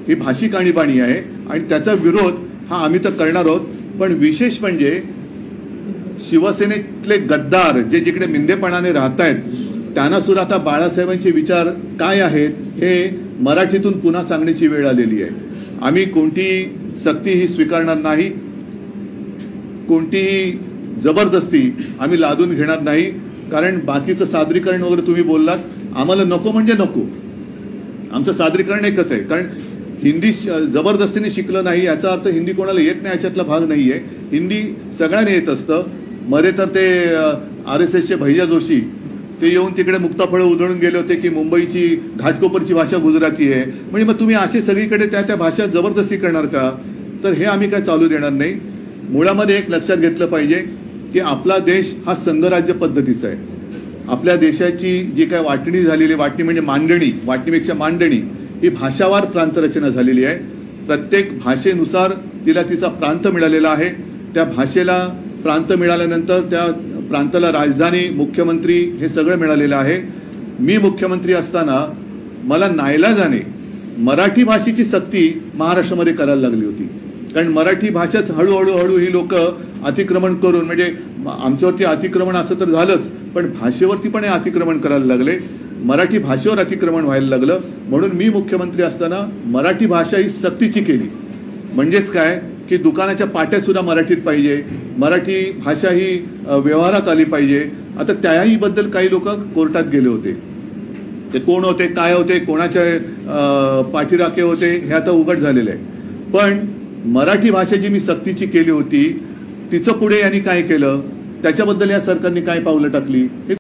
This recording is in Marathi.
ही भाषिक आणीबाणी आहे आणि त्याचा विरोध हा आम्ही तर करणार आहोत। पण विशेष म्हणजे शिवसेनेतले गद्दार जे जिकडे मिंदेपणाने राहत आहेत त्यांना सुद्धा आता बाळासाहेबांचे विचार काय आहेत हे मराठीतून पुन्हा सांगण्याची वेळ आलेली आहे। आम्ही कोणतीही सक्ती ही स्वीकारणार नाही, कोणतीही जबरदस्ती आम्ही लादून घेणार नाही। कारण बाकीचं सादरीकरण वगैरे तुम्ही बोललात, आम्हाला नको म्हणजे नको, आमचं सादरीकरण एकच आहे। कारण हिंदी जबरदस्तीने शिकलं नाही याचा अर्थ हिंदी कोणाला येत नाही याच्यातला भाग नाही आहे। हिंदी सगळ्यांना येत असतं। मरे तर ते RSSचे भैया जोशी ते येऊन तिकडे मुक्ताफळं उधळून गेले होते की मुंबईची घाटकोपरची भाषा गुजराती आहे, म्हणजे मग तुम्ही असे सगळीकडे त्या भाषा जबरदस्ती करणार का? तर हे आम्ही काय चालू देणार नाही। मुळामध्ये एक लक्षात घेतलं पाहिजे की आपला देश हा संघराज्य पद्धतीचा आहे। आपल्या देशाची जी काय वाटणी झालेली, वाटणी म्हणजे मांडणी, वाटणीपेक्षा मांडणी, ही भाषावार प्रांतरचना झालेली आहे। प्रत्येक भाषेनुसार तिला तिचा प्रांत मिळालेला आहे। त्या भाषेला प्रांत मिळाल्यानंतर त्या प्रांताला राजधानी, मुख्यमंत्री हे सगळं मिळालेलं आहे। मी मुख्यमंत्री असताना मला नाईलाजाने मराठी भाषेची सक्ती महाराष्ट्रामध्ये करायला लागली होती। कारण मराठी भाषाच हळूहळू ही लोक अतिक्रमण करून, म्हणजे आमच्यावरती अतिक्रमण असं तर झालंच, पण भाषेवरती पण हे अतिक्रमण करायला लागले, मराठी भाषेवर अतिक्रमण व्हायला लागलं। म्हणून मी मुख्यमंत्री असताना मराठी भाषा ही सक्तीची केली। म्हणजेच काय की दुकानाच्या पाट्यात सुद्धा मराठीत पाहिजे, मराठी भाषा ही व्यवहारात आली पाहिजे। आता त्याही बद्दल काही लोक कोर्टात गेले होते, ते कोण होते, काय होते, कोणाच्या पाठीराखे होते हे आता उघड झालेलं आहे। पण मराठी भाषा जी मी सक्तीची केली होती तिचं पुढे यांनी काय केलं, त्याच्याबद्दल या सरकारने काय पावलं टाकली हे